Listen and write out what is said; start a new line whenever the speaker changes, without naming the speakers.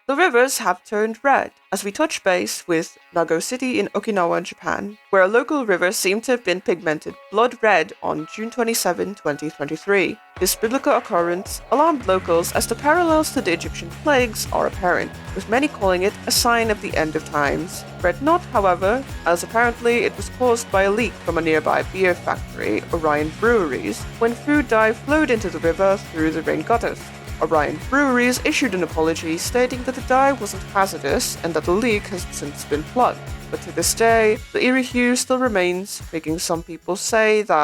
The rivers have turned red as we touch base with Nago City in Okinawa, Japan, where a local river seemed to have been pigmented blood red on June 27, 2023. This biblical occurrence alarmed locals as the parallels to the Egyptian plagues are apparent, with many calling it a sign of the end of times. Red not, however, as apparently it was caused by a leak from a nearby beer factory, Orion Breweries, when food dye flowed into the river through the rain gutters. Orion Breweries issued an apology stating that the dye wasn't hazardous and that the leak has since been plugged. But to this day, the eerie hue still remains, making some people say that